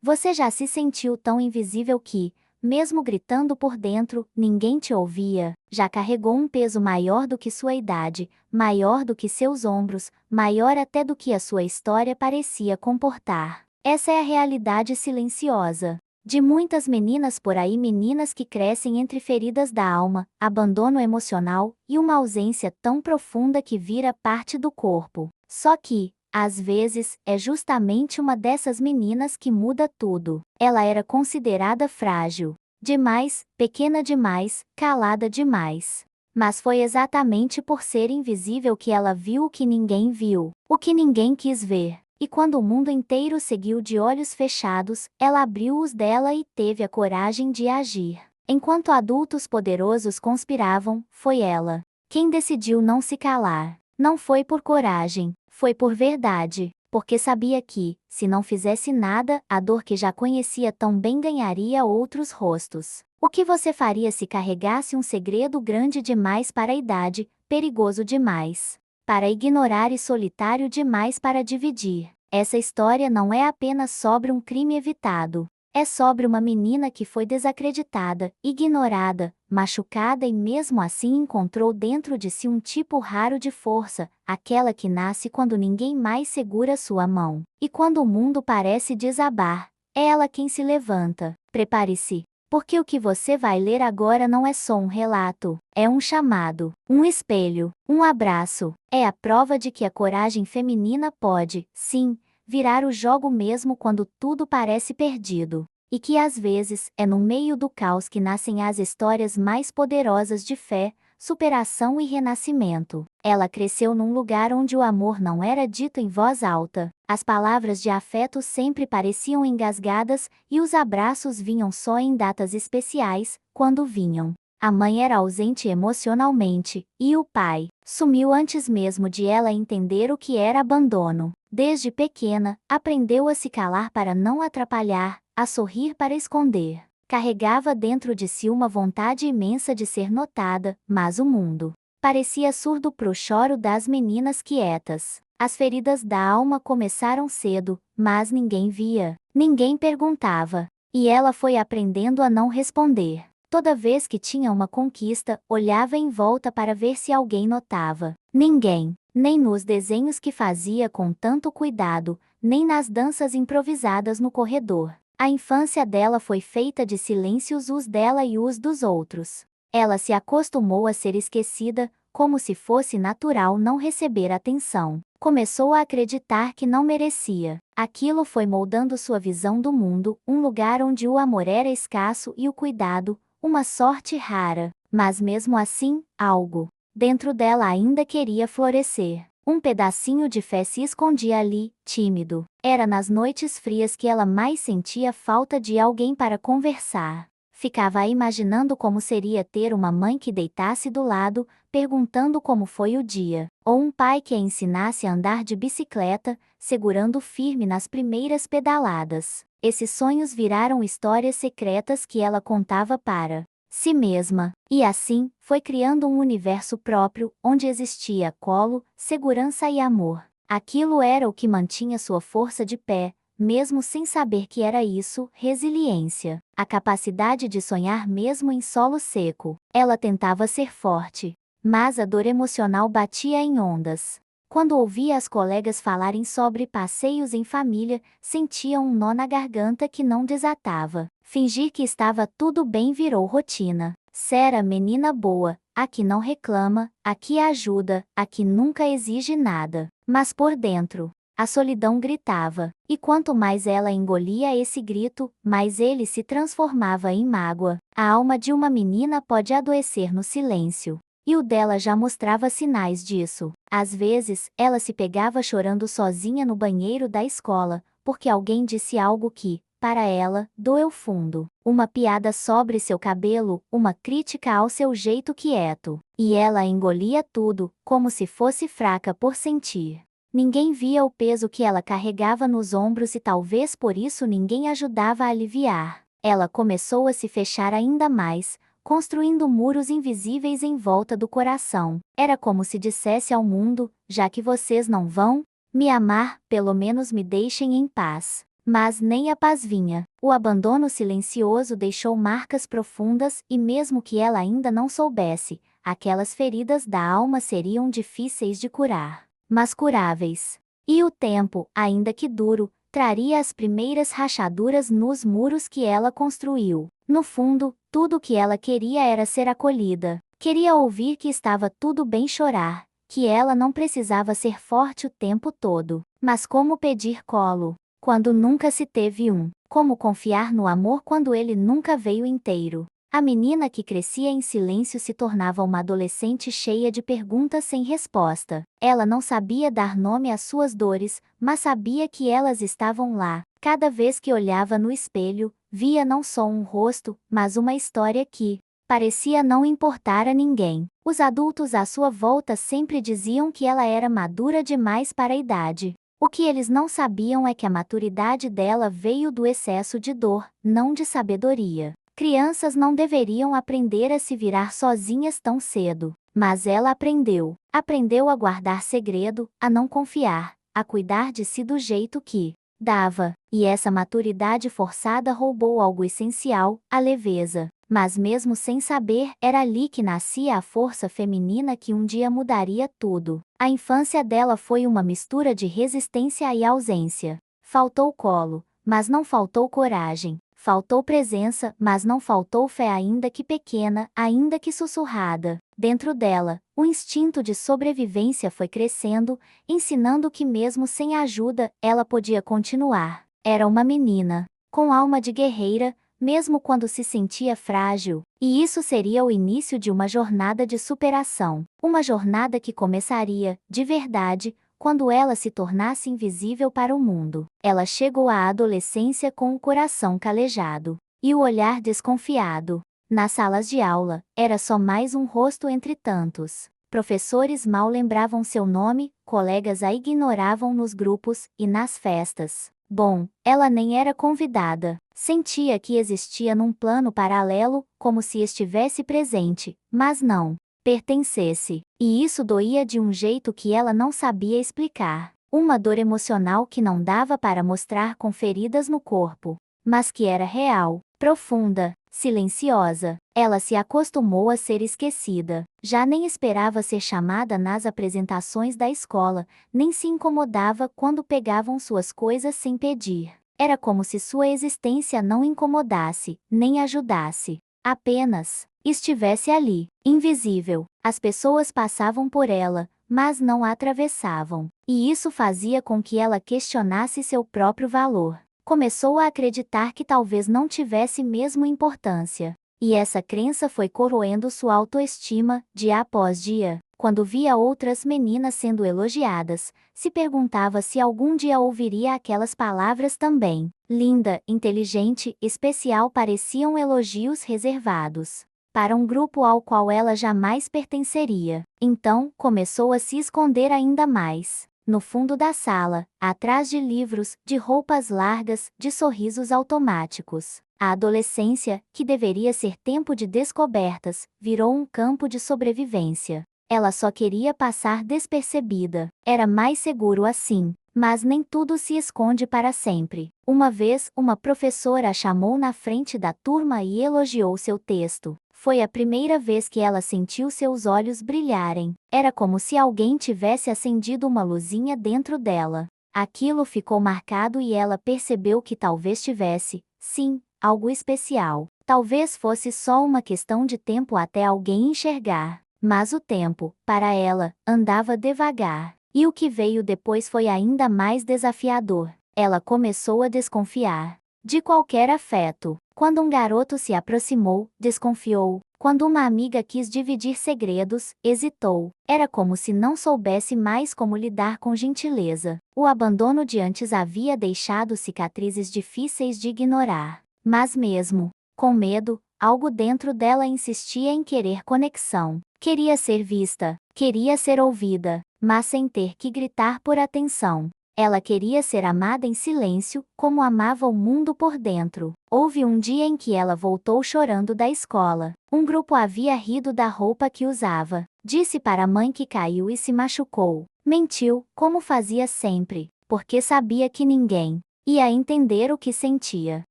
Você já se sentiu tão invisível que, mesmo gritando por dentro, ninguém te ouvia? Já carregou um peso maior do que sua idade, maior do que seus ombros, maior até do que a sua história parecia comportar? Essa é a realidade silenciosa de muitas meninas por aí, meninas que crescem entre feridas da alma, abandono emocional e uma ausência tão profunda que vira parte do corpo. Só que, às vezes, é justamente uma dessas meninas que muda tudo. Ela era considerada frágil demais, pequena demais, calada demais. Mas foi exatamente por ser invisível que ela viu o que ninguém viu, o que ninguém quis ver. E quando o mundo inteiro seguiu de olhos fechados, ela abriu os dela e teve a coragem de agir. Enquanto adultos poderosos conspiravam, foi ela quem decidiu não se calar. Não foi por coragem, foi por verdade, porque sabia que, se não fizesse nada, a dor que já conhecia tão bem ganharia outros rostos. O que você faria se carregasse um segredo grande demais para a idade, perigoso demais para ignorar e solitário demais para dividir? Essa história não é apenas sobre um crime evitado. É sobre uma menina que foi desacreditada, ignorada, machucada e mesmo assim encontrou dentro de si um tipo raro de força, aquela que nasce quando ninguém mais segura sua mão. E quando o mundo parece desabar, é ela quem se levanta. Prepare-se, porque o que você vai ler agora não é só um relato, é um chamado, um espelho, um abraço. É a prova de que a coragem feminina pode, sim, virar o jogo mesmo quando tudo parece perdido. E que às vezes é no meio do caos que nascem as histórias mais poderosas de fé, superação e renascimento. Ela cresceu num lugar onde o amor não era dito em voz alta, as palavras de afeto sempre pareciam engasgadas e os abraços vinham só em datas especiais, quando vinham. A mãe era ausente emocionalmente, e o pai sumiu antes mesmo de ela entender o que era abandono. Desde pequena, aprendeu a se calar para não atrapalhar, a sorrir para esconder. Carregava dentro de si uma vontade imensa de ser notada, mas o mundo parecia surdo pro choro das meninas quietas. As feridas da alma começaram cedo, mas ninguém via, ninguém perguntava, e ela foi aprendendo a não responder. Toda vez que tinha uma conquista, olhava em volta para ver se alguém notava. Ninguém, nem nos desenhos que fazia com tanto cuidado, nem nas danças improvisadas no corredor. A infância dela foi feita de silêncios, os dela e os dos outros. Ela se acostumou a ser esquecida, como se fosse natural não receber atenção. Começou a acreditar que não merecia. Aquilo foi moldando sua visão do mundo, um lugar onde o amor era escasso e o cuidado, uma sorte rara. Mas mesmo assim, algo dentro dela ainda queria florescer. Um pedacinho de fé se escondia ali, tímido. Era nas noites frias que ela mais sentia falta de alguém para conversar. Ficava imaginando como seria ter uma mãe que deitasse do lado, perguntando como foi o dia, ou um pai que a ensinasse a andar de bicicleta, segurando firme nas primeiras pedaladas. Esses sonhos viraram histórias secretas que ela contava para si mesma, e assim, foi criando um universo próprio, onde existia colo, segurança e amor. Aquilo era o que mantinha sua força de pé, mesmo sem saber que era isso, resiliência. A capacidade de sonhar mesmo em solo seco. Ela tentava ser forte, mas a dor emocional batia em ondas. Quando ouvia as colegas falarem sobre passeios em família, sentia um nó na garganta que não desatava. Fingir que estava tudo bem virou rotina. Sera menina boa, a que não reclama, a que ajuda, a que nunca exige nada. Mas por dentro, a solidão gritava, e quanto mais ela engolia esse grito, mais ele se transformava em mágoa. A alma de uma menina pode adoecer no silêncio. E o dela já mostrava sinais disso. Às vezes, ela se pegava chorando sozinha no banheiro da escola, porque alguém disse algo que, para ela, doeu fundo. Uma piada sobre seu cabelo, uma crítica ao seu jeito quieto. E ela engolia tudo, como se fosse fraca por sentir. Ninguém via o peso que ela carregava nos ombros e talvez por isso ninguém ajudava a aliviar. Ela começou a se fechar ainda mais, construindo muros invisíveis em volta do coração. Era como se dissesse ao mundo: já que vocês não vão me amar, pelo menos me deixem em paz. Mas nem a paz vinha. O abandono silencioso deixou marcas profundas e mesmo que ela ainda não soubesse, aquelas feridas da alma seriam difíceis de curar, mas curáveis. E o tempo, ainda que duro, traria as primeiras rachaduras nos muros que ela construiu. No fundo, tudo o que ela queria era ser acolhida. Queria ouvir que estava tudo bem chorar, que ela não precisava ser forte o tempo todo. Mas como pedir colo quando nunca se teve um? Como confiar no amor quando ele nunca veio inteiro? A menina que crescia em silêncio se tornava uma adolescente cheia de perguntas sem resposta. Ela não sabia dar nome às suas dores, mas sabia que elas estavam lá. Cada vez que olhava no espelho, via não só um rosto, mas uma história que parecia não importar a ninguém. Os adultos à sua volta sempre diziam que ela era madura demais para a idade. O que eles não sabiam é que a maturidade dela veio do excesso de dor, não de sabedoria. Crianças não deveriam aprender a se virar sozinhas tão cedo, mas ela aprendeu. Aprendeu a guardar segredo, a não confiar, a cuidar de si do jeito que dava, e essa maturidade forçada roubou algo essencial, a leveza. Mas mesmo sem saber, era ali que nascia a força feminina que um dia mudaria tudo. A infância dela foi uma mistura de resistência e ausência. Faltou colo, mas não faltou coragem. Faltou presença, mas não faltou fé, ainda que pequena, ainda que sussurrada. Dentro dela, o instinto de sobrevivência foi crescendo, ensinando que mesmo sem ajuda, ela podia continuar. Era uma menina, com alma de guerreira, mesmo quando se sentia frágil, e isso seria o início de uma jornada de superação. Uma jornada que começaria, de verdade, quando ela se tornasse invisível para o mundo. Ela chegou à adolescência com o coração calejado e o olhar desconfiado. Nas salas de aula, era só mais um rosto entre tantos. Professores mal lembravam seu nome, colegas a ignoravam nos grupos e nas festas. Bom, ela nem era convidada. Sentia que existia num plano paralelo, como se estivesse presente, mas não pertencesse. E isso doía de um jeito que ela não sabia explicar. Uma dor emocional que não dava para mostrar com feridas no corpo, mas que era real, profunda, silenciosa. Ela se acostumou a ser esquecida. Já nem esperava ser chamada nas apresentações da escola, nem se incomodava quando pegavam suas coisas sem pedir. Era como se sua existência não incomodasse, nem ajudasse. Apenas estivesse ali, invisível. As pessoas passavam por ela, mas não a atravessavam. E isso fazia com que ela questionasse seu próprio valor. Começou a acreditar que talvez não tivesse mesmo importância. E essa crença foi corroendo sua autoestima, dia após dia. Quando via outras meninas sendo elogiadas, se perguntava se algum dia ouviria aquelas palavras também. Linda, inteligente, especial pareciam elogios reservados para um grupo ao qual ela jamais pertenceria. Então, começou a se esconder ainda mais. No fundo da sala, atrás de livros, de roupas largas, de sorrisos automáticos. A adolescência, que deveria ser tempo de descobertas, virou um campo de sobrevivência. Ela só queria passar despercebida. Era mais seguro assim. Mas nem tudo se esconde para sempre. Uma vez, uma professora a chamou na frente da turma e elogiou seu texto. Foi a primeira vez que ela sentiu seus olhos brilharem. Era como se alguém tivesse acendido uma luzinha dentro dela. Aquilo ficou marcado e ela percebeu que talvez tivesse, sim, algo especial. Talvez fosse só uma questão de tempo até alguém enxergar. Mas o tempo, para ela, andava devagar. E o que veio depois foi ainda mais desafiador. Ela começou a desconfiar de qualquer afeto. Quando um garoto se aproximou, desconfiou. Quando uma amiga quis dividir segredos, hesitou. Era como se não soubesse mais como lidar com gentileza. O abandono de antes havia deixado cicatrizes difíceis de ignorar. Mas mesmo com medo, algo dentro dela insistia em querer conexão. Queria ser vista, queria ser ouvida, mas sem ter que gritar por atenção. Ela queria ser amada em silêncio, como amava o mundo por dentro. Houve um dia em que ela voltou chorando da escola. Um grupo havia rido da roupa que usava. Disse para a mãe que caiu e se machucou. Mentiu, como fazia sempre, porque sabia que ninguém ia entender o que sentia.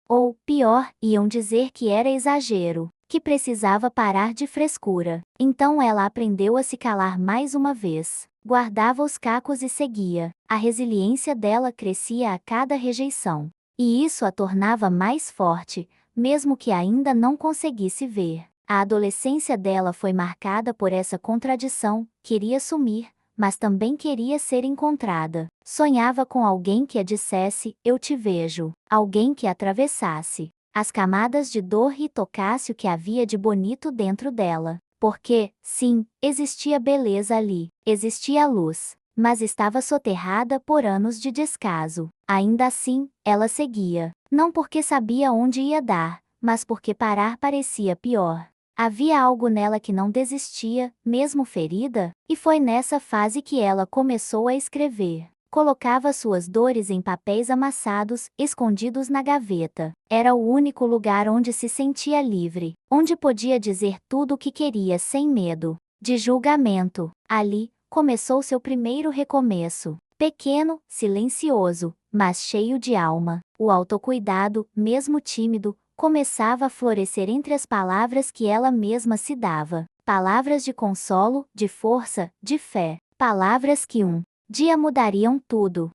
Ou, pior, iam dizer que era exagero, que precisava parar de frescura. Então ela aprendeu a se calar mais uma vez. Guardava os cacos e seguia. A resiliência dela crescia a cada rejeição. E isso a tornava mais forte, mesmo que ainda não conseguisse ver. A adolescência dela foi marcada por essa contradição: queria sumir, mas também queria ser encontrada. Sonhava com alguém que a dissesse, eu te vejo. Alguém que atravessasse as camadas de dor e tocasse o que havia de bonito dentro dela. Porque, sim, existia beleza ali, existia luz, mas estava soterrada por anos de descaso. Ainda assim, ela seguia. Não porque sabia onde ia dar, mas porque parar parecia pior. Havia algo nela que não desistia, mesmo ferida, e foi nessa fase que ela começou a escrever. Colocava suas dores em papéis amassados, escondidos na gaveta. Era o único lugar onde se sentia livre, onde podia dizer tudo o que queria sem medo de julgamento. Ali, começou seu primeiro recomeço. Pequeno, silencioso, mas cheio de alma. O autocuidado, mesmo tímido, começava a florescer entre as palavras que ela mesma se dava. Palavras de consolo, de força, de fé. Palavras que dia mudariam tudo.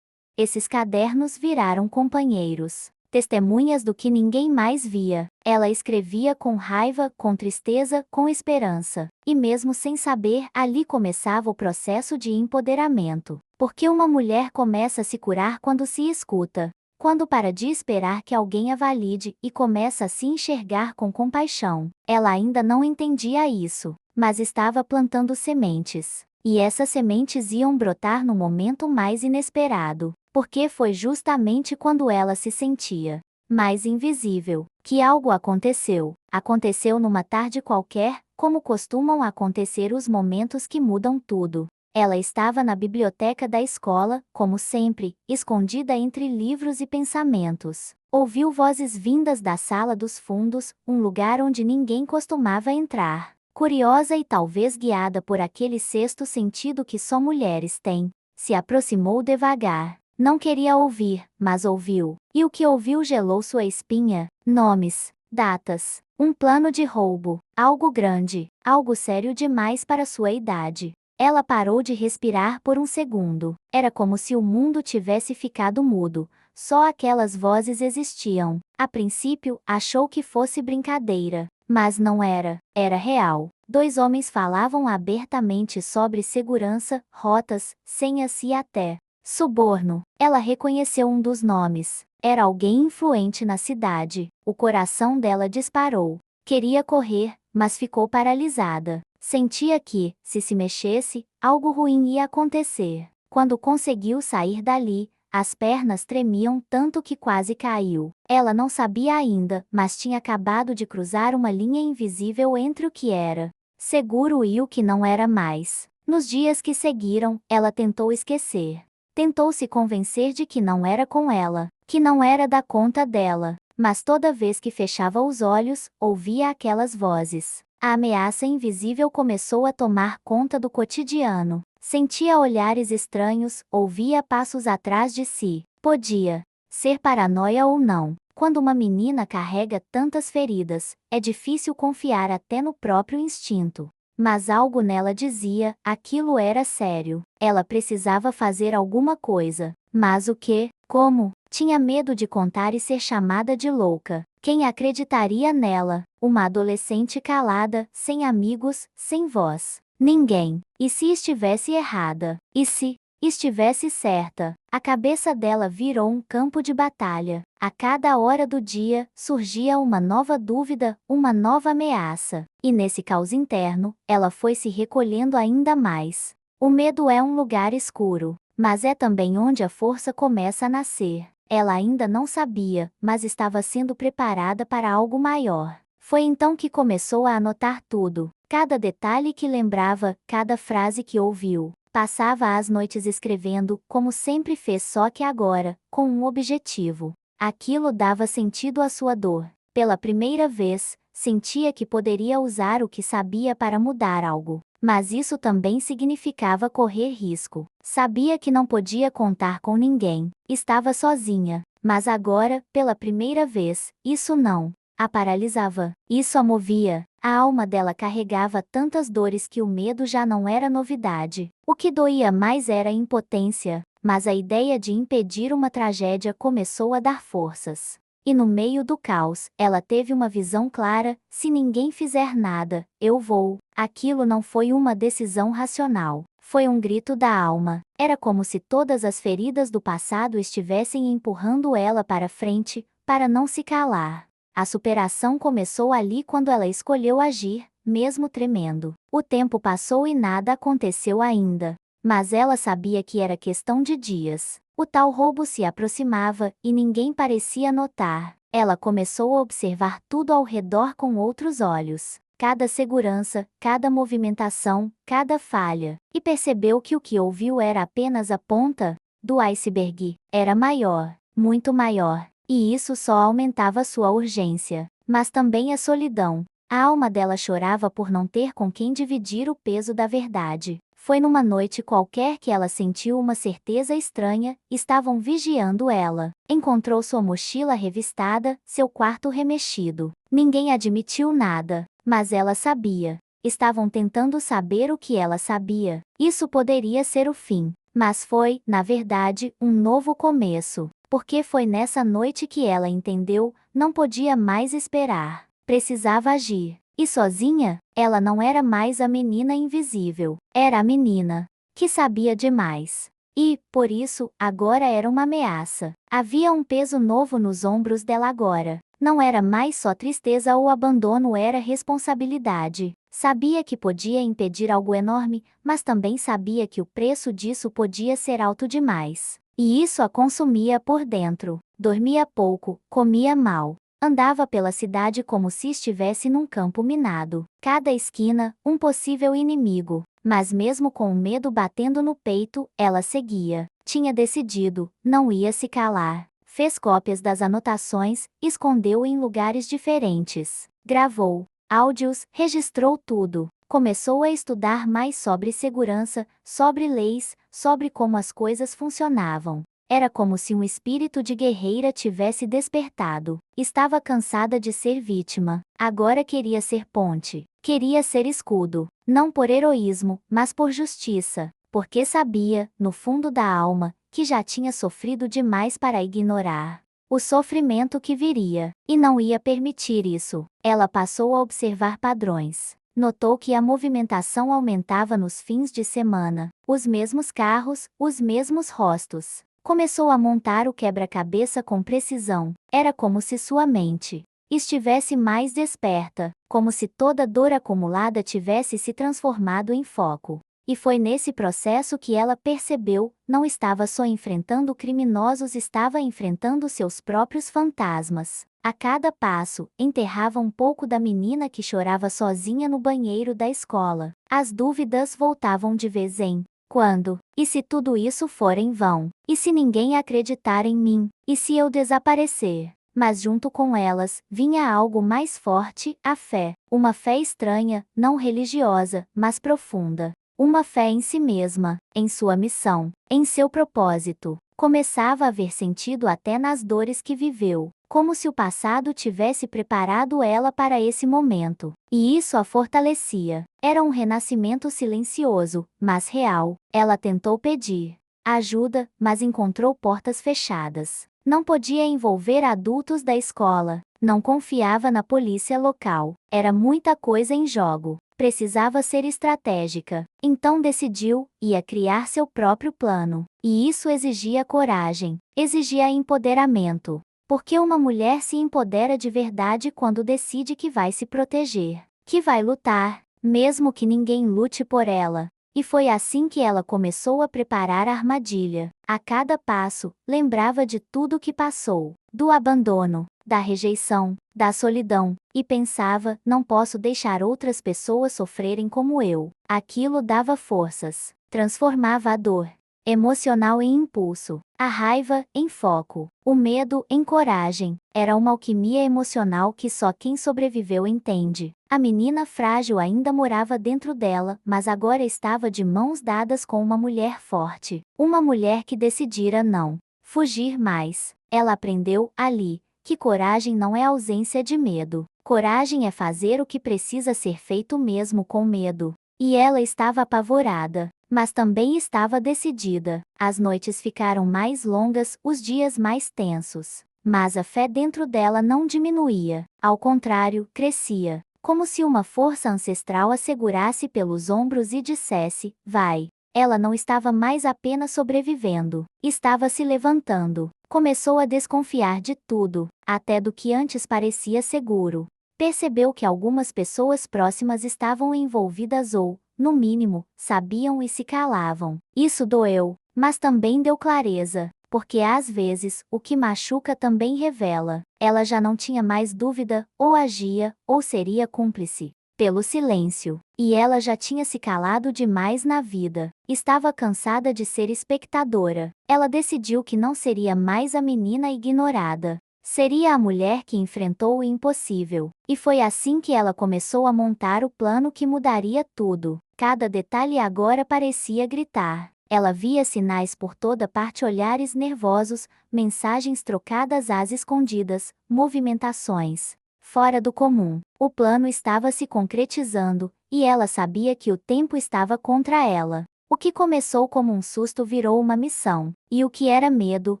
Esses cadernos viraram companheiros, testemunhas do que ninguém mais via. Ela escrevia com raiva, com tristeza, com esperança. E mesmo sem saber, ali começava o processo de empoderamento. Porque uma mulher começa a se curar quando se escuta. Quando para de esperar que alguém a valide e começa a se enxergar com compaixão. Ela ainda não entendia isso, mas estava plantando sementes. E essas sementes iam brotar no momento mais inesperado, porque foi justamente quando ela se sentia mais invisível que algo aconteceu. Aconteceu numa tarde qualquer, como costumam acontecer os momentos que mudam tudo. Ela estava na biblioteca da escola, como sempre, escondida entre livros e pensamentos. Ouviu vozes vindas da sala dos fundos, um lugar onde ninguém costumava entrar. Curiosa e talvez guiada por aquele sexto sentido que só mulheres têm, se aproximou devagar. Não queria ouvir, mas ouviu. E o que ouviu gelou sua espinha. Nomes, datas, um plano de roubo, algo grande, algo sério demais para sua idade. Ela parou de respirar por um segundo. Era como se o mundo tivesse ficado mudo. Só aquelas vozes existiam. A princípio, achou que fosse brincadeira. Mas não era, era real. Dois homens falavam abertamente sobre segurança, rotas, senhas e até suborno. Ela reconheceu um dos nomes. Era alguém influente na cidade. O coração dela disparou. Queria correr, mas ficou paralisada. Sentia que, se mexesse, algo ruim ia acontecer. Quando conseguiu sair dali, as pernas tremiam tanto que quase caiu. Ela não sabia ainda, mas tinha acabado de cruzar uma linha invisível entre o que era seguro e o que não era mais. Nos dias que seguiram, ela tentou esquecer. Tentou se convencer de que não era com ela, que não era da conta dela. Mas toda vez que fechava os olhos, ouvia aquelas vozes. A ameaça invisível começou a tomar conta do cotidiano. Sentia olhares estranhos, ouvia passos atrás de si. Podia ser paranoia ou não. Quando uma menina carrega tantas feridas, é difícil confiar até no próprio instinto. Mas algo nela dizia, aquilo era sério. Ela precisava fazer alguma coisa. Mas o quê? Como? Tinha medo de contar e ser chamada de louca. Quem acreditaria nela? Uma adolescente calada, sem amigos, sem voz. Ninguém. E se estivesse errada? E se estivesse certa? A cabeça dela virou um campo de batalha. A cada hora do dia, surgia uma nova dúvida, uma nova ameaça. E nesse caos interno, ela foi se recolhendo ainda mais. O medo é um lugar escuro, mas é também onde a força começa a nascer. Ela ainda não sabia, mas estava sendo preparada para algo maior. Foi então que começou a anotar tudo. Cada detalhe que lembrava, cada frase que ouviu. Passava as noites escrevendo, como sempre fez, só que agora, com um objetivo. Aquilo dava sentido à sua dor. Pela primeira vez, sentia que poderia usar o que sabia para mudar algo. Mas isso também significava correr risco. Sabia que não podia contar com ninguém. Estava sozinha, Mas agora, pela primeira vez, isso não a paralisava. Isso a movia. A alma dela carregava tantas dores que o medo já não era novidade. O que doía mais era a impotência, mas a ideia de impedir uma tragédia começou a dar forças. E no meio do caos, ela teve uma visão clara: se ninguém fizer nada, eu vou. Aquilo não foi uma decisão racional. Foi um grito da alma. Era como se todas as feridas do passado estivessem empurrando ela para frente, para não se calar. A superação começou ali quando ela escolheu agir, mesmo tremendo. O tempo passou e nada aconteceu ainda. Mas ela sabia que era questão de dias. O tal roubo se aproximava, e ninguém parecia notar. Ela começou a observar tudo ao redor com outros olhos. Cada segurança, cada movimentação, cada falha. E percebeu que o que ouviu era apenas a ponta do iceberg. Era maior, muito maior. E isso só aumentava sua urgência. Mas também a solidão. A alma dela chorava por não ter com quem dividir o peso da verdade. Foi numa noite qualquer que ela sentiu uma certeza estranha: estavam vigiando ela. Encontrou sua mochila revistada, seu quarto remexido. Ninguém admitiu nada, mas ela sabia. Estavam tentando saber o que ela sabia. Isso poderia ser o fim, mas foi, na verdade, um novo começo. Porque foi nessa noite que ela entendeu: não podia mais esperar. Precisava agir. E sozinha, ela não era mais a menina invisível. Era a menina que sabia demais. E, por isso, agora era uma ameaça. Havia um peso novo nos ombros dela agora. Não era mais só tristeza ou abandono, era responsabilidade. Sabia que podia impedir algo enorme, mas também sabia que o preço disso podia ser alto demais. E isso a consumia por dentro. Dormia pouco, comia mal. Andava pela cidade como se estivesse num campo minado. Cada esquina, um possível inimigo. Mas mesmo com o medo batendo no peito, ela seguia. Tinha decidido, não ia se calar. Fez cópias das anotações, escondeu em lugares diferentes. Gravou áudios, registrou tudo. Começou a estudar mais sobre segurança, sobre leis, sobre como as coisas funcionavam. Era como se um espírito de guerreira tivesse despertado. Estava cansada de ser vítima. Agora queria ser ponte. Queria ser escudo. Não por heroísmo, mas por justiça. Porque sabia, no fundo da alma, que já tinha sofrido demais para ignorar o sofrimento que viria. E não ia permitir isso. Ela passou a observar padrões. Notou que a movimentação aumentava nos fins de semana. Os mesmos carros, os mesmos rostos. Começou a montar o quebra-cabeça com precisão. Era como se sua mente estivesse mais desperta, como se toda dor acumulada tivesse se transformado em foco. E foi nesse processo que ela percebeu: não estava só enfrentando criminosos, estava enfrentando seus próprios fantasmas. A cada passo, enterrava um pouco da menina que chorava sozinha no banheiro da escola. As dúvidas voltavam de vez em quando. E se tudo isso for em vão? E se ninguém acreditar em mim? E se eu desaparecer? Mas junto com elas, vinha algo mais forte: a fé. Uma fé estranha, não religiosa, mas profunda. Uma fé em si mesma, em sua missão, em seu propósito. Começava a ver sentido até nas dores que viveu, como se o passado tivesse preparado ela para esse momento. E isso a fortalecia. Era um renascimento silencioso, mas real. Ela tentou pedir ajuda, mas encontrou portas fechadas. Não podia envolver adultos da escola. Não confiava na polícia local. Era muita coisa em jogo. Precisava ser estratégica. Então decidiu: ia criar seu próprio plano. E isso exigia coragem, exigia empoderamento. Porque uma mulher se empodera de verdade quando decide que vai se proteger, que vai lutar, mesmo que ninguém lute por ela. E foi assim que ela começou a preparar a armadilha. A cada passo, lembrava de tudo que passou, do abandono, da rejeição, da solidão, e pensava: não posso deixar outras pessoas sofrerem como eu. Aquilo dava forças, transformava a dor emocional em impulso, a raiva em foco, o medo em coragem. Era uma alquimia emocional que só quem sobreviveu entende. A menina frágil ainda morava dentro dela, mas agora estava de mãos dadas com uma mulher forte. Uma mulher que decidira não fugir mais. Ela aprendeu, ali, que coragem não é ausência de medo. Coragem é fazer o que precisa ser feito mesmo com medo. E ela estava apavorada, mas também estava decidida. As noites ficaram mais longas, os dias mais tensos. Mas a fé dentro dela não diminuía. Ao contrário, crescia. Como se uma força ancestral a segurasse pelos ombros e dissesse: vai. Ela não estava mais apenas sobrevivendo, estava se levantando. Começou a desconfiar de tudo, até do que antes parecia seguro. Percebeu que algumas pessoas próximas estavam envolvidas ou, no mínimo, sabiam e se calavam. Isso doeu, mas também deu clareza, porque às vezes, o que machuca também revela. Ela já não tinha mais dúvida, ou agia, ou seria cúmplice. Pelo silêncio. E ela já tinha se calado demais na vida. Estava cansada de ser espectadora. Ela decidiu que não seria mais a menina ignorada. Seria a mulher que enfrentou o impossível. E foi assim que ela começou a montar o plano que mudaria tudo. Cada detalhe agora parecia gritar. Ela via sinais por toda parte, olhares nervosos, mensagens trocadas às escondidas, movimentações fora do comum. O plano estava se concretizando, e ela sabia que o tempo estava contra ela. O que começou como um susto virou uma missão, e o que era medo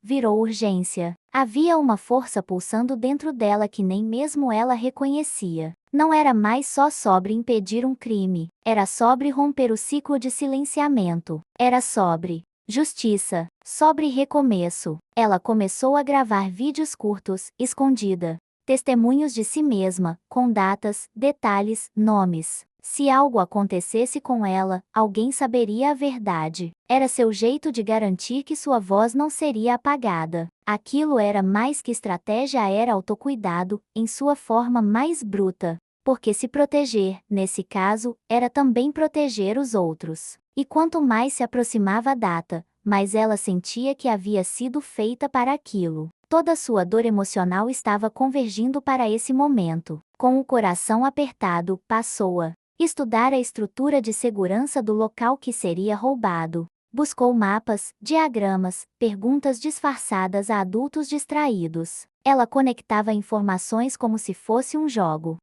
virou urgência. Havia uma força pulsando dentro dela que nem mesmo ela reconhecia. Não era mais só sobre impedir um crime, era sobre romper o ciclo de silenciamento. Era sobre justiça, sobre recomeço. Ela começou a gravar vídeos curtos, escondida. Testemunhos de si mesma, com datas, detalhes, nomes. Se algo acontecesse com ela, alguém saberia a verdade. Era seu jeito de garantir que sua voz não seria apagada. Aquilo era mais que estratégia, era autocuidado, em sua forma mais bruta. Porque se proteger, nesse caso, era também proteger os outros. E quanto mais se aproximava a data, mais ela sentia que havia sido feita para aquilo. Toda sua dor emocional estava convergindo para esse momento. Com o coração apertado, passou a estudar a estrutura de segurança do local que seria roubado. Buscou mapas, diagramas, perguntas disfarçadas a adultos distraídos. Ela conectava informações como se fosse um jogo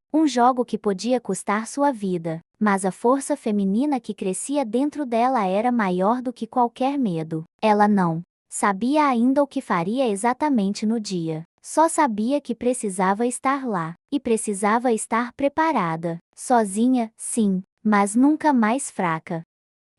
que podia custar sua vida. Mas a força feminina que crescia dentro dela era maior do que qualquer medo. Ela não sabia ainda o que faria exatamente no dia. Só sabia que precisava estar lá. E precisava estar preparada. Sozinha, sim, mas nunca mais fraca.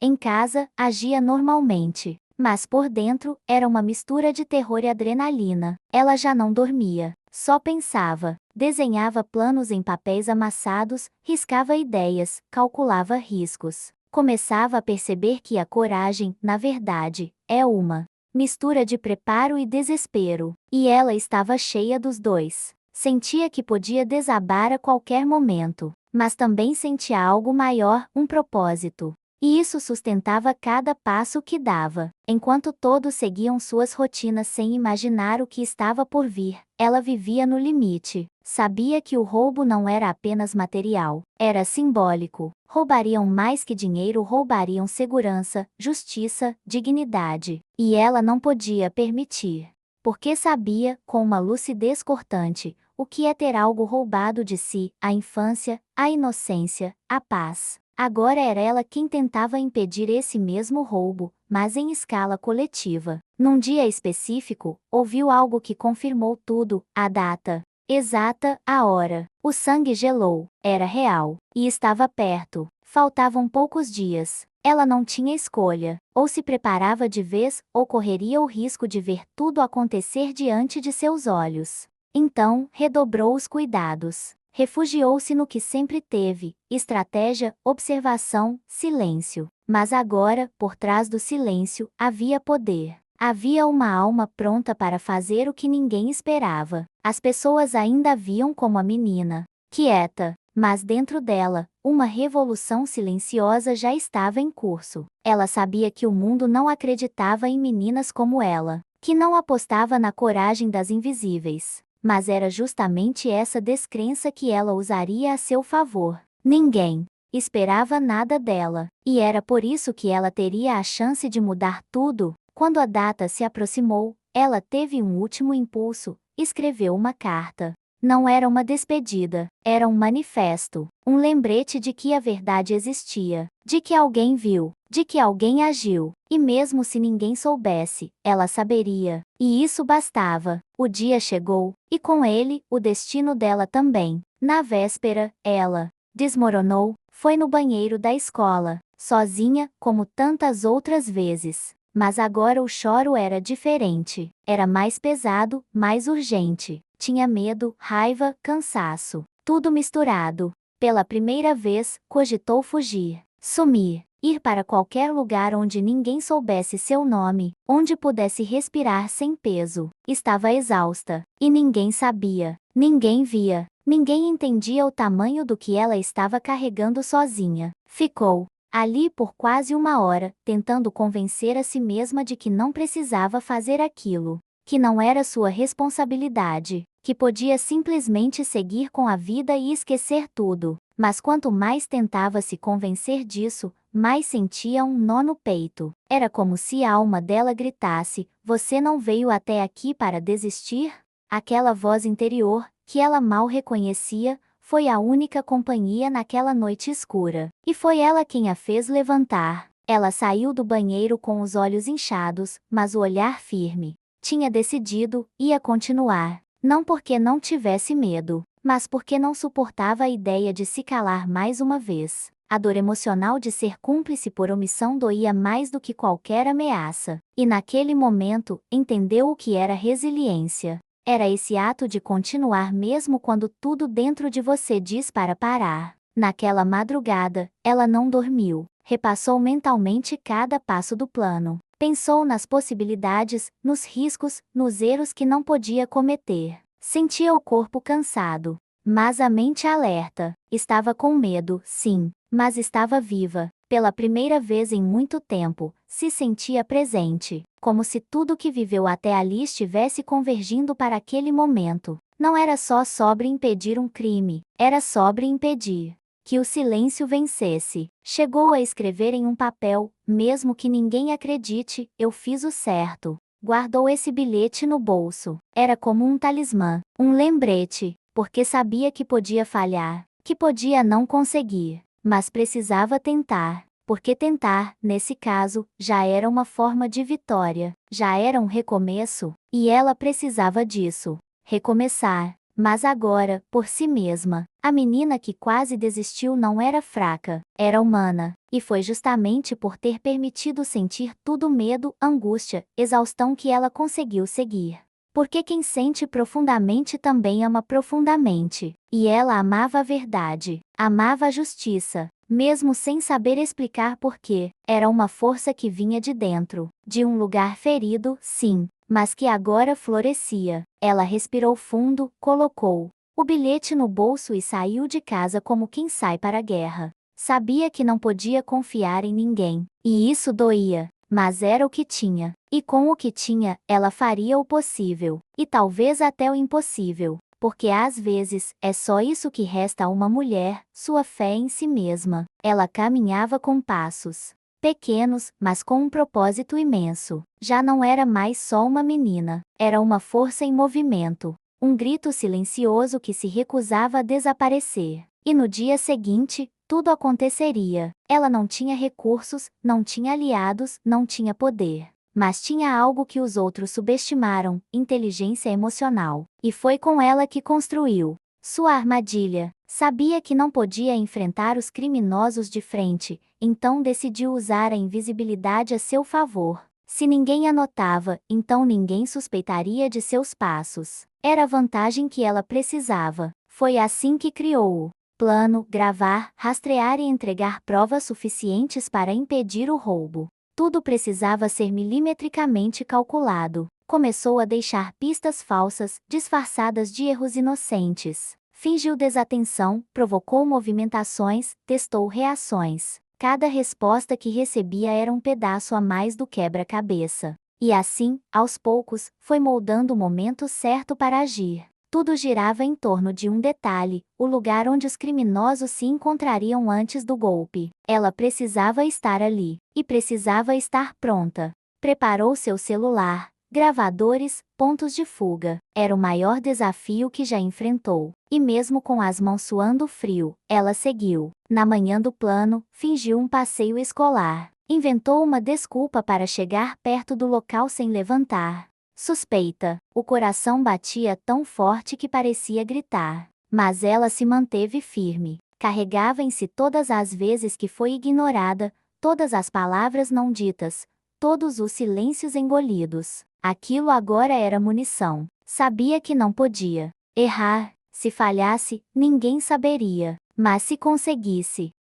Em casa, agia normalmente. Mas por dentro, era uma mistura de terror e adrenalina. Ela já não dormia. Só pensava. Desenhava planos em papéis amassados, riscava ideias, calculava riscos. Começava a perceber que a coragem, na verdade, é uma mistura de preparo e desespero. E ela estava cheia dos dois. Sentia que podia desabar a qualquer momento, mas também sentia algo maior, um propósito. E isso sustentava cada passo que dava. Enquanto todos seguiam suas rotinas sem imaginar o que estava por vir, ela vivia no limite. Sabia que o roubo não era apenas material, era simbólico. Roubariam mais que dinheiro, roubariam segurança, justiça, dignidade. E ela não podia permitir. Porque sabia, com uma lucidez cortante, o que é ter algo roubado de si, a infância, a inocência, a paz. Agora era ela quem tentava impedir esse mesmo roubo, mas em escala coletiva. Num dia específico, ouviu algo que confirmou tudo: a data exata, a hora. O sangue gelou. Era real. E estava perto. Faltavam poucos dias. Ela não tinha escolha. Ou se preparava de vez, ou correria o risco de ver tudo acontecer diante de seus olhos. Então, redobrou os cuidados. Refugiou-se no que sempre teve: estratégia, observação, silêncio. Mas agora, por trás do silêncio, havia poder. Havia uma alma pronta para fazer o que ninguém esperava. As pessoas ainda a viam como a menina, quieta, mas dentro dela, uma revolução silenciosa já estava em curso. Ela sabia que o mundo não acreditava em meninas como ela, que não apostava na coragem das invisíveis. Mas era justamente essa descrença que ela usaria a seu favor. Ninguém esperava nada dela, e era por isso que ela teria a chance de mudar tudo. Quando a data se aproximou, Ela teve um último impulso, escreveu uma carta. Não era uma despedida, era um manifesto, um lembrete de que a verdade existia, de que alguém viu, de que alguém agiu, e mesmo se ninguém soubesse, ela saberia, e isso bastava. O dia chegou, e com ele, o destino dela também. Na véspera, ela desmoronou, foi no banheiro da escola, sozinha, como tantas outras vezes. Mas agora o choro era diferente, era mais pesado, mais urgente. Tinha medo, raiva, cansaço, tudo misturado. Pela primeira vez, cogitou fugir, sumir, ir para qualquer lugar onde ninguém soubesse seu nome, onde pudesse respirar sem peso. Estava exausta, e ninguém sabia, ninguém via, ninguém entendia o tamanho do que ela estava carregando sozinha. Ficou ali por quase 1 hora, tentando convencer a si mesma de que não precisava fazer aquilo, que não era sua responsabilidade, que podia simplesmente seguir com a vida e esquecer tudo. Mas quanto mais tentava se convencer disso, mais sentia um nó no peito. Era como se a alma dela gritasse: "Você não veio até aqui para desistir?" Aquela voz interior, que ela mal reconhecia, foi a única companhia naquela noite escura. E foi ela quem a fez levantar. Ela saiu do banheiro com os olhos inchados, mas o olhar firme. Tinha decidido, ia continuar. Não porque não tivesse medo, mas porque não suportava a ideia de se calar mais uma vez. A dor emocional de ser cúmplice por omissão doía mais do que qualquer ameaça. E naquele momento, entendeu o que era resiliência. Era esse ato de continuar mesmo quando tudo dentro de você diz para parar. Naquela madrugada, ela não dormiu. Repassou mentalmente cada passo do plano. Pensou nas possibilidades, nos riscos, nos erros que não podia cometer. Sentia o corpo cansado, mas a mente alerta. Estava com medo, sim, mas estava viva. Pela primeira vez em muito tempo, se sentia presente, como se tudo que viveu até ali estivesse convergindo para aquele momento. Não era só sobre impedir um crime, era sobre impedir que o silêncio vencesse. Chegou a escrever em um papel: "Mesmo que ninguém acredite, eu fiz o certo." Guardou esse bilhete no bolso. Era como um talismã, um lembrete, porque sabia que podia falhar, que podia não conseguir, mas precisava tentar, porque tentar, nesse caso, já era uma forma de vitória, já era um recomeço, e ela precisava disso. Recomeçar. Mas agora, por si mesma. A menina que quase desistiu não era fraca, era humana, e foi justamente por ter permitido sentir tudo medo, angústia, exaustão que ela conseguiu seguir. Porque quem sente profundamente também ama profundamente, e ela amava a verdade, amava a justiça, mesmo sem saber explicar porquê. Era uma força que vinha de dentro, de um lugar ferido, sim, mas que agora florescia. Ela respirou fundo, colocou o bilhete no bolso e saiu de casa como quem sai para a guerra. Sabia que não podia confiar em ninguém, e isso doía, mas era o que tinha. E com o que tinha, ela faria o possível, e talvez até o impossível, porque às vezes, é só isso que resta a uma mulher, sua fé em si mesma. Ela caminhava com passos pequenos, mas com um propósito imenso. Já não era mais só uma menina, era uma força em movimento, um grito silencioso que se recusava a desaparecer. E no dia seguinte, tudo aconteceria. Ela não tinha recursos, não tinha aliados, não tinha poder. Mas tinha algo que os outros subestimaram: inteligência emocional. E foi com ela que construiu sua armadilha. Sabia que não podia enfrentar os criminosos de frente, então decidiu usar a invisibilidade a seu favor. Se ninguém a notava, então ninguém suspeitaria de seus passos. Era a vantagem que ela precisava. Foi assim que criou o plano: gravar, rastrear e entregar provas suficientes para impedir o roubo. Tudo precisava ser milimetricamente calculado. Começou a deixar pistas falsas, disfarçadas de erros inocentes. Fingiu desatenção, provocou movimentações, testou reações. Cada resposta que recebia era um pedaço a mais do quebra-cabeça. E assim, aos poucos, foi moldando o momento certo para agir. Tudo girava em torno de um detalhe: o lugar onde os criminosos se encontrariam antes do golpe. Ela precisava estar ali, e precisava estar pronta. Preparou seu celular, gravadores, pontos de fuga. Era o maior desafio que já enfrentou. E mesmo com as mãos suando frio, ela seguiu. Na manhã do plano, fingiu um passeio escolar. Inventou uma desculpa para chegar perto do local sem levantar suspeita. O coração batia tão forte que parecia gritar. Mas ela se manteve firme. Carregava em si todas as vezes que foi ignorada, todas as palavras não ditas, todos os silêncios engolidos. Aquilo agora era munição. Sabia que não podia errar. Se falhasse, ninguém saberia. Mas se conseguisse,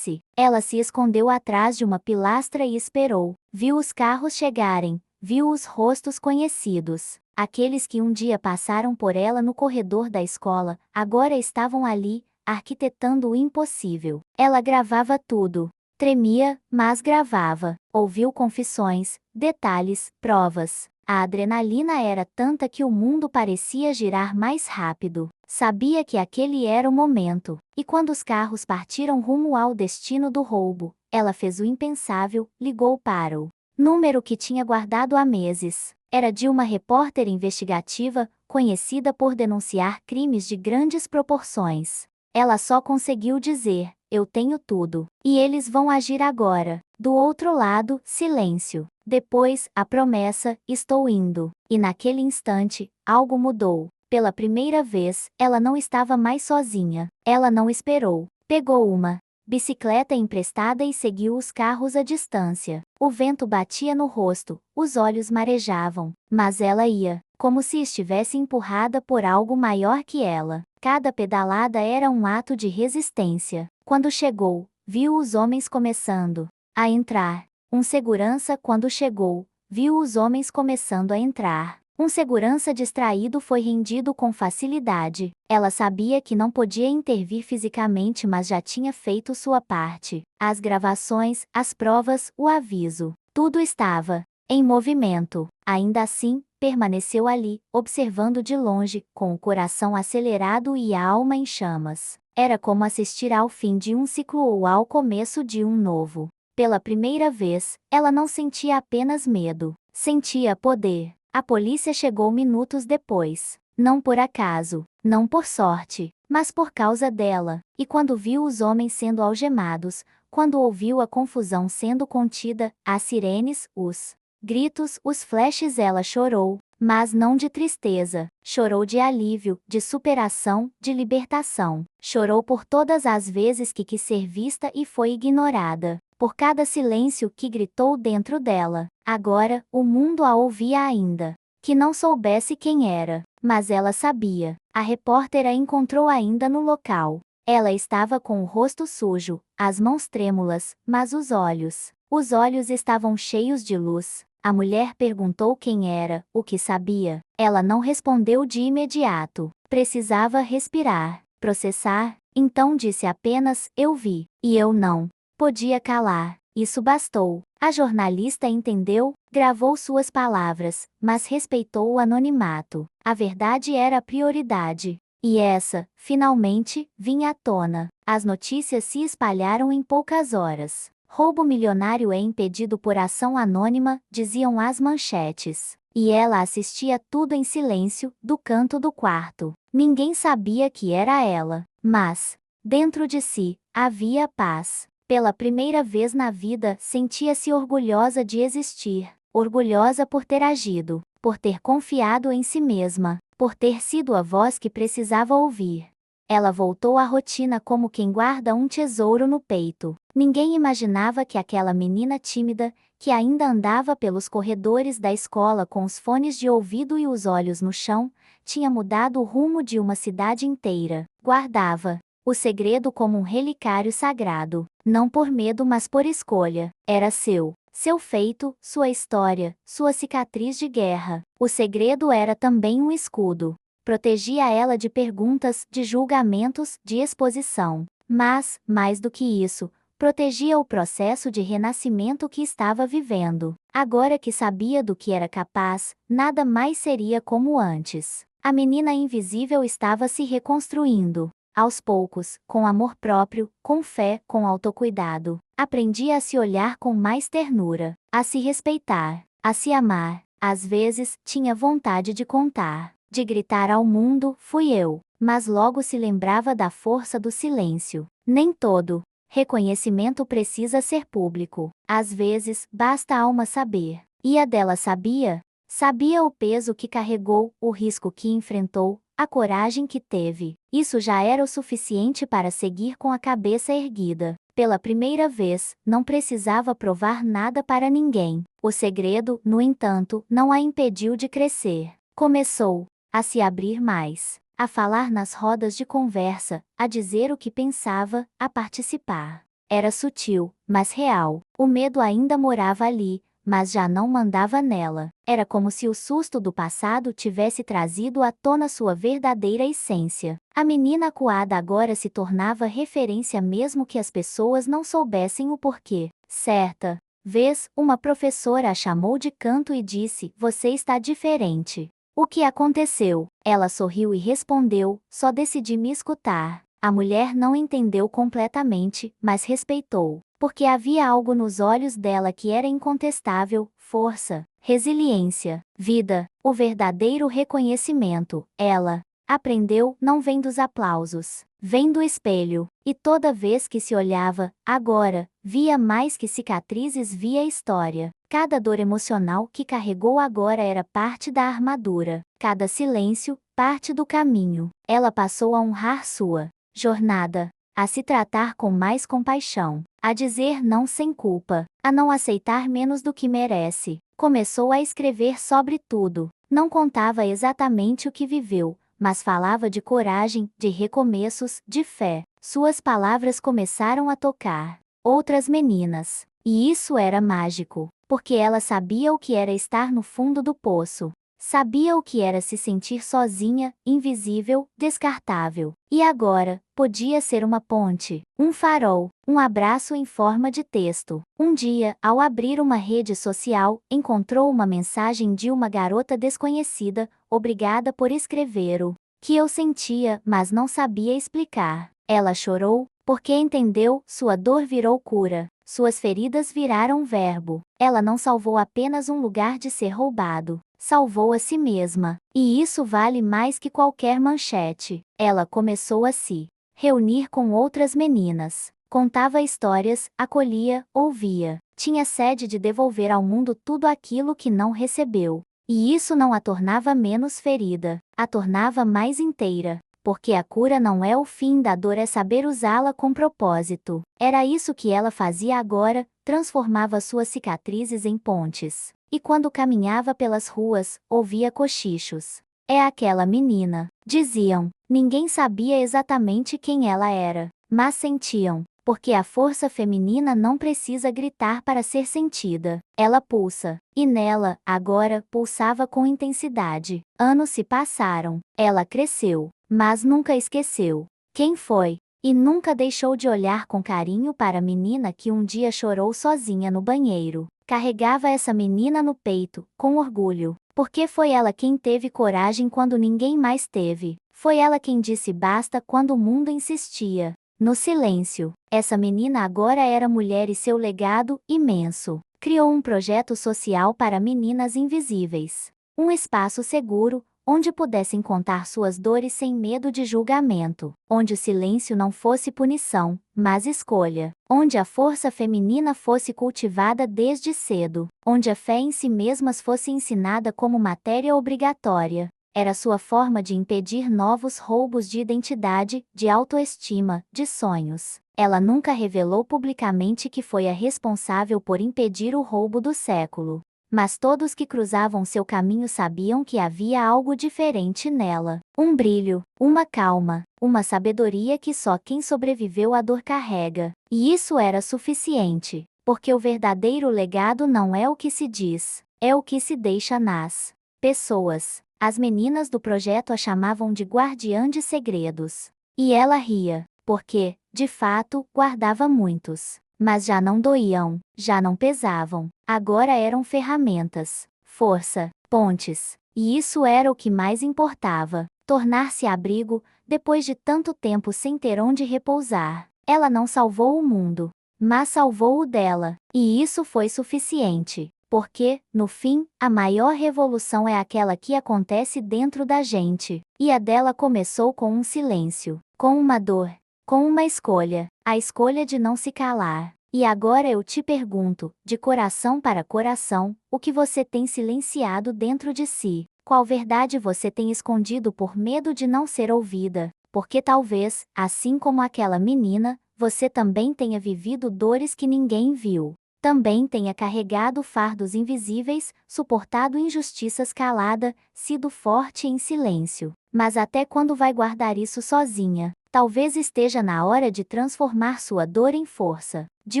ela se escondeu atrás de uma pilastra e esperou. Viu os carros chegarem, viu os rostos conhecidos. Aqueles que um dia passaram por ela no corredor da escola, agora estavam ali, arquitetando o impossível. Ela gravava tudo. Tremia, mas gravava. Ouviu confissões, detalhes, provas. A adrenalina era tanta que o mundo parecia girar mais rápido. Sabia que aquele era o momento. E quando os carros partiram rumo ao destino do roubo, ela fez o impensável, ligou para o número que tinha guardado há meses. Era de uma repórter investigativa, conhecida por denunciar crimes de grandes proporções. Ela só conseguiu dizer: eu tenho tudo. E eles vão agir agora. Do outro lado, silêncio. Depois, a promessa: estou indo. E naquele instante, algo mudou. Pela primeira vez, ela não estava mais sozinha. Ela não esperou. Pegou uma bicicleta emprestada e seguiu os carros à distância. O vento batia no rosto, os olhos marejavam, mas ela ia, como se estivesse empurrada por algo maior que ela. Cada pedalada era um ato de resistência. Quando chegou, viu os homens começando a entrar. Um segurança, quando chegou, viu os homens começando a entrar. Um segurança distraído foi rendido com facilidade. Ela sabia que não podia intervir fisicamente, mas já tinha feito sua parte. As gravações, as provas, o aviso. Tudo estava em movimento. Ainda assim, permaneceu ali, observando de longe, com o coração acelerado e a alma em chamas. Era como assistir ao fim de um ciclo ou ao começo de um novo. Pela primeira vez, ela não sentia apenas medo, sentia poder. A polícia chegou minutos depois. Não por acaso, não por sorte, mas por causa dela. E quando viu os homens sendo algemados, quando ouviu a confusão sendo contida, as sirenes, os gritos, os flashes, ela chorou. Mas não de tristeza. Chorou de alívio, de superação, de libertação. Chorou por todas as vezes que quis ser vista e foi ignorada. Por cada silêncio que gritou dentro dela. Agora, o mundo a ouvia ainda. Que não soubesse quem era. Mas ela sabia. A repórter a encontrou ainda no local. Ela estava com o rosto sujo, as mãos trêmulas, mas os olhos estavam cheios de luz. A mulher perguntou quem era, o que sabia. Ela não respondeu de imediato. Precisava respirar, processar. Então disse apenas: eu vi. E eu não podia calar. Isso bastou. A jornalista entendeu, gravou suas palavras, mas respeitou o anonimato. A verdade era a prioridade. E essa, finalmente, vinha à tona. As notícias se espalharam em poucas horas. Roubo milionário é impedido por ação anônima, diziam as manchetes. E ela assistia tudo em silêncio, do canto do quarto. Ninguém sabia que era ela. Mas, dentro de si, havia paz. Pela primeira vez na vida, sentia-se orgulhosa de existir. Orgulhosa por ter agido, por ter confiado em si mesma, por ter sido a voz que precisava ouvir. Ela voltou à rotina como quem guarda um tesouro no peito. Ninguém imaginava que aquela menina tímida, que ainda andava pelos corredores da escola com os fones de ouvido e os olhos no chão, tinha mudado o rumo de uma cidade inteira. Guardava o segredo como um relicário sagrado, não por medo mas por escolha. Era seu feito, sua história, sua cicatriz de guerra. O segredo era também um escudo. Protegia ela de perguntas, de julgamentos, de exposição. Mas, mais do que isso, protegia o processo de renascimento que estava vivendo. Agora que sabia do que era capaz, nada mais seria como antes. A menina invisível estava se reconstruindo. Aos poucos, com amor próprio, com fé, com autocuidado. Aprendia a se olhar com mais ternura, a se respeitar, a se amar. Às vezes, tinha vontade de contar, de gritar ao mundo, fui eu, mas logo se lembrava da força do silêncio. Nem todo reconhecimento precisa ser público. Às vezes, basta a alma saber. E a dela sabia? Sabia o peso que carregou, o risco que enfrentou, a coragem que teve. Isso já era o suficiente para seguir com a cabeça erguida. Pela primeira vez, não precisava provar nada para ninguém. O segredo, no entanto, não a impediu de crescer. Começou a se abrir mais, a falar nas rodas de conversa, a dizer o que pensava, a participar. Era sutil, mas real. O medo ainda morava ali, mas já não mandava nela. Era como se o susto do passado tivesse trazido à tona sua verdadeira essência. A menina acuada agora se tornava referência mesmo que as pessoas não soubessem o porquê. Certa vez, uma professora a chamou de canto e disse: "Você está diferente." "O que aconteceu?" Ela sorriu e respondeu: "Só decidi me escutar." A mulher não entendeu completamente, mas respeitou, porque havia algo nos olhos dela que era incontestável: força, resiliência, vida, o verdadeiro reconhecimento. Ela aprendeu, não vem dos aplausos, vem do espelho, e toda vez que se olhava, agora, via mais que cicatrizes, via história. Cada dor emocional que carregou agora era parte da armadura, cada silêncio, parte do caminho. Ela passou a honrar sua jornada, a se tratar com mais compaixão, a dizer não sem culpa, a não aceitar menos do que merece. Começou a escrever sobre tudo. Não contava exatamente o que viveu, mas falava de coragem, de recomeços, de fé. Suas palavras começaram a tocar outras meninas. E isso era mágico, porque ela sabia o que era estar no fundo do poço. Sabia o que era se sentir sozinha, invisível, descartável. E agora, podia ser uma ponte, um farol, um abraço em forma de texto. Um dia, ao abrir uma rede social, encontrou uma mensagem de uma garota desconhecida: "Obrigada por escrever o que eu sentia, mas não sabia explicar." Ela chorou, porque entendeu, sua dor virou cura. Suas feridas viraram verbo. Ela não salvou apenas um lugar de ser roubado, salvou a si mesma. E isso vale mais que qualquer manchete. Ela começou a se reunir com outras meninas. Contava histórias, acolhia, ouvia. Tinha sede de devolver ao mundo tudo aquilo que não recebeu. E isso não a tornava menos ferida, a tornava mais inteira. Porque a cura não é o fim da dor, é saber usá-la com propósito. Era isso que ela fazia agora, transformava suas cicatrizes em pontes. E quando caminhava pelas ruas, ouvia cochichos. "É aquela menina", diziam. Ninguém sabia exatamente quem ela era, mas sentiam, porque a força feminina não precisa gritar para ser sentida. Ela pulsa, e nela, agora, pulsava com intensidade. Anos se passaram, ela cresceu, mas nunca esqueceu quem foi, e nunca deixou de olhar com carinho para a menina que um dia chorou sozinha no banheiro. Carregava essa menina no peito, com orgulho, porque foi ela quem teve coragem quando ninguém mais teve. Foi ela quem disse basta quando o mundo insistia. No silêncio, essa menina agora era mulher e seu legado, imenso. Criou um projeto social para meninas invisíveis. Um espaço seguro, onde pudessem contar suas dores sem medo de julgamento. Onde o silêncio não fosse punição, mas escolha. Onde a força feminina fosse cultivada desde cedo. Onde a fé em si mesmas fosse ensinada como matéria obrigatória. Era sua forma de impedir novos roubos de identidade, de autoestima, de sonhos. Ela nunca revelou publicamente que foi a responsável por impedir o roubo do século. Mas todos que cruzavam seu caminho sabiam que havia algo diferente nela. Um brilho, uma calma, uma sabedoria que só quem sobreviveu à dor carrega. E isso era suficiente, porque o verdadeiro legado não é o que se diz, é o que se deixa nas pessoas. As meninas do projeto a chamavam de guardiã de segredos. E ela ria, porque, de fato, guardava muitos. Mas já não doíam, já não pesavam. Agora eram ferramentas, força, pontes. E isso era o que mais importava. Tornar-se abrigo, depois de tanto tempo sem ter onde repousar. Ela não salvou o mundo, mas salvou o dela. E isso foi suficiente. Porque, no fim, a maior revolução é aquela que acontece dentro da gente. E a dela começou com um silêncio, com uma dor, com uma escolha, a escolha de não se calar. E agora eu te pergunto, de coração para coração, o que você tem silenciado dentro de si? Qual verdade você tem escondido por medo de não ser ouvida? Porque talvez, assim como aquela menina, você também tenha vivido dores que ninguém viu. Também tenha carregado fardos invisíveis, suportado injustiças calada, sido forte em silêncio. Mas até quando vai guardar isso sozinha? Talvez esteja na hora de transformar sua dor em força, de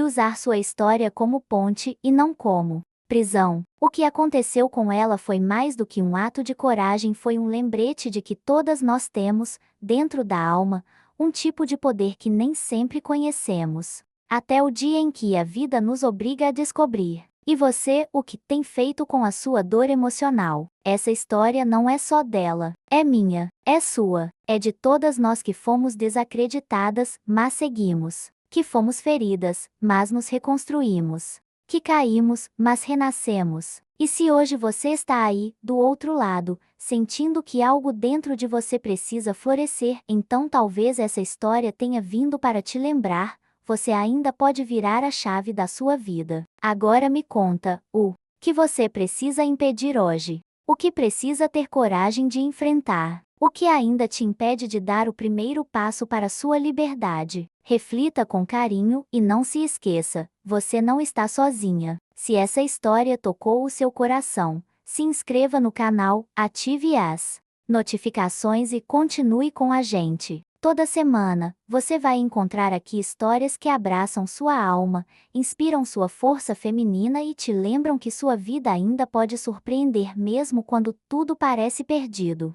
usar sua história como ponte e não como prisão. O que aconteceu com ela foi mais do que um ato de coragem, foi um lembrete de que todas nós temos, dentro da alma, um tipo de poder que nem sempre conhecemos. Até o dia em que a vida nos obriga a descobrir. E você, o que tem feito com a sua dor emocional? Essa história não é só dela, é minha, é sua, é de todas nós que fomos desacreditadas, mas seguimos. Que fomos feridas, mas nos reconstruímos. Que caímos, mas renascemos. E se hoje você está aí, do outro lado, sentindo que algo dentro de você precisa florescer, então talvez essa história tenha vindo para te lembrar. Você ainda pode virar a chave da sua vida. Agora me conta, o que você precisa impedir hoje? O que precisa ter coragem de enfrentar? O que ainda te impede de dar o primeiro passo para sua liberdade? Reflita com carinho e não se esqueça, você não está sozinha. Se essa história tocou o seu coração, se inscreva no canal, ative as notificações e continue com a gente. Toda semana, você vai encontrar aqui histórias que abraçam sua alma, inspiram sua força feminina e te lembram que sua vida ainda pode surpreender mesmo quando tudo parece perdido.